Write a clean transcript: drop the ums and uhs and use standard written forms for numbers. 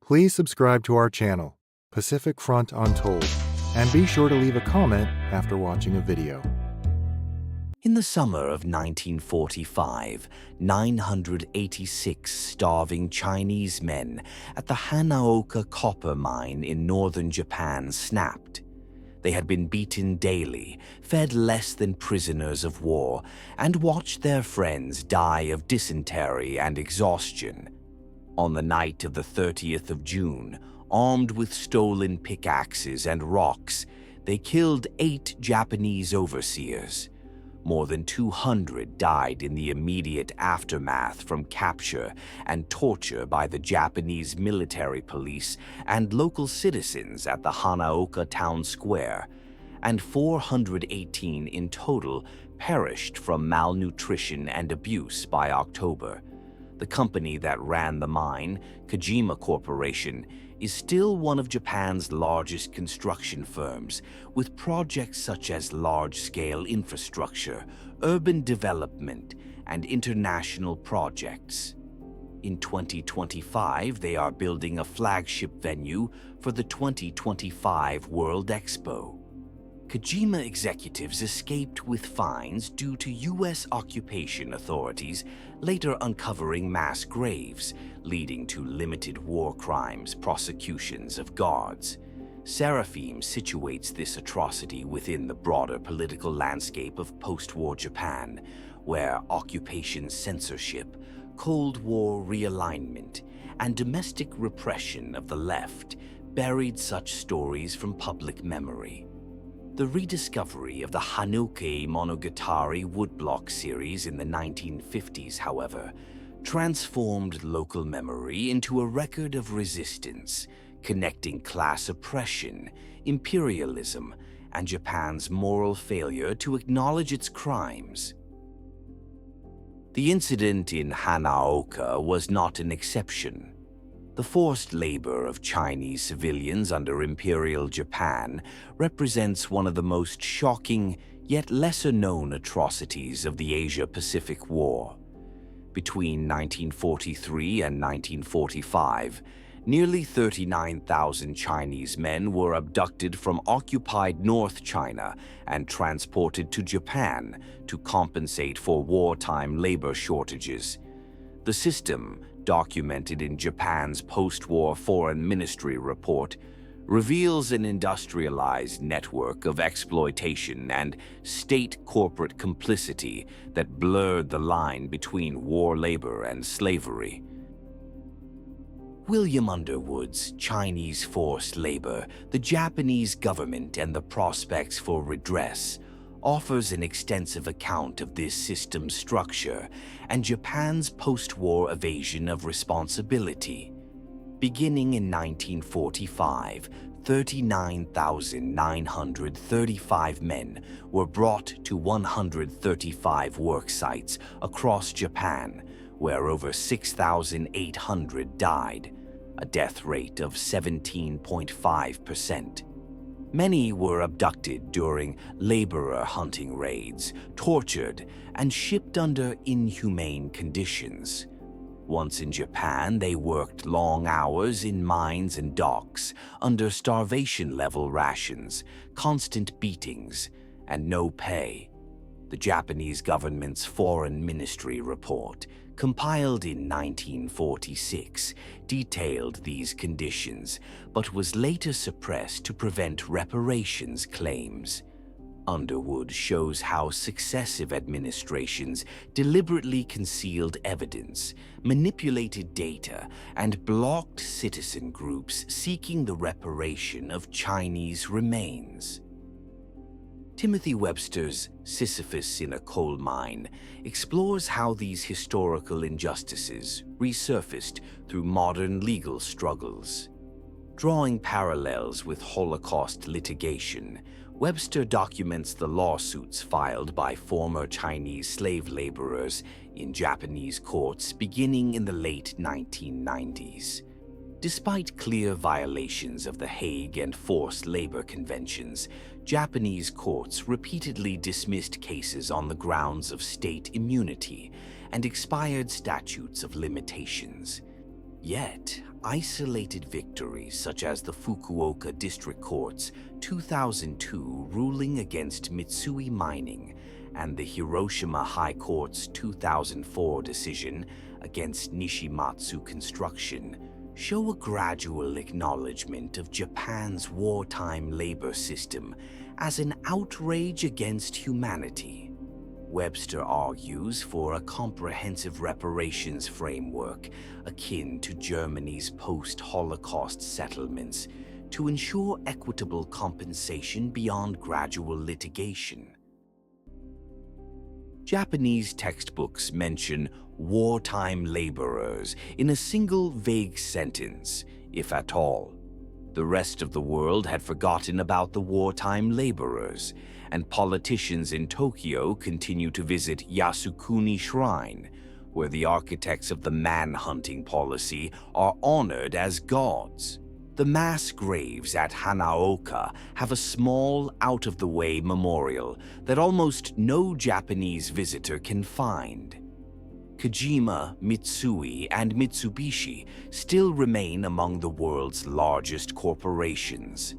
Please subscribe to our channel, Pacific Front Untold, and be sure to leave a comment after watching a video. In the summer of 1945, 986 starving Chinese men at the Hanaoka copper mine in northern Japan snapped. They had been beaten daily, fed less than prisoners of war, and watched their friends die of dysentery and exhaustion. On the night of the 30th of June, armed with stolen pickaxes and rocks, they killed 8 Japanese overseers. More than 200 died in the immediate aftermath from capture and torture by the Japanese military police and local citizens at the Hanaoka town square, and 418 in total perished from malnutrition and abuse by October. The company that ran the mine, Kojima Corporation, is still one of Japan's largest construction firms, with projects such as large-scale infrastructure, urban development, and international projects. In 2025, they are building a flagship venue for the 2025 World Expo. Kojima executives escaped with fines due to U.S. occupation authorities later uncovering mass graves, leading to limited war crimes prosecutions of guards. Seraphim situates this atrocity within the broader political landscape of post-war Japan, where occupation censorship, Cold War realignment, and domestic repression of the left buried such stories from public memory. The rediscovery of the Hanukkei Monogatari woodblock series in the 1950s, however, transformed local memory into a record of resistance, connecting class oppression, imperialism, and Japan's moral failure to acknowledge its crimes. The incident in Hanaoka was not an exception. The forced labor of Chinese civilians under Imperial Japan represents one of the most shocking yet lesser-known atrocities of the Asia-Pacific War. Between 1943 and 1945, nearly 39,000 Chinese men were abducted from occupied North China and transported to Japan to compensate for wartime labor shortages. The system, documented in Japan's post-war Foreign Ministry report, reveals an industrialized network of exploitation and state corporate complicity that blurred the line between war labor and slavery. William Underwood's Chinese Forced Labor, the Japanese Government and the Prospects for Redress, offers an extensive account of this system structure and Japan's post-war evasion of responsibility. Beginning in 1945, 39,935 men were brought to 135 work sites across Japan, where over 6,800 died, a death rate of 17.5%. Many were abducted during laborer hunting raids, tortured, and shipped under inhumane conditions. Once in Japan, they worked long hours in mines and docks, under starvation-level rations, constant beatings, and no pay. The Japanese government's Foreign Ministry report, compiled in 1946, detailed these conditions, but was later suppressed to prevent reparations claims. Underwood shows how successive administrations deliberately concealed evidence, manipulated data, and blocked citizen groups seeking the reparation of Chinese remains. Timothy Webster's Sisyphus in a Coal Mine explores how these historical injustices resurfaced through modern legal struggles. Drawing parallels with Holocaust litigation, Webster documents the lawsuits filed by former Chinese slave laborers in Japanese courts beginning in the late 1990s. Despite clear violations of the Hague and forced labor conventions, Japanese courts repeatedly dismissed cases on the grounds of state immunity and expired statutes of limitations. Yet, isolated victories such as the Fukuoka District Court's 2002 ruling against Mitsui Mining and the Hiroshima High Court's 2004 decision against Nishimatsu Construction show a gradual acknowledgement of Japan's wartime labor system as an outrage against humanity. Webster argues for a comprehensive reparations framework akin to Germany's post-Holocaust settlements to ensure equitable compensation beyond gradual litigation. Japanese textbooks mention wartime laborers in a single vague sentence, if at all. The rest of the world had forgotten about the wartime laborers, and politicians in Tokyo continue to visit Yasukuni Shrine, where the architects of the man-hunting policy are honored as gods. The mass graves at Hanaoka have a small, out-of-the-way memorial that almost no Japanese visitor can find. Kojima, Mitsui, and Mitsubishi still remain among the world's largest corporations.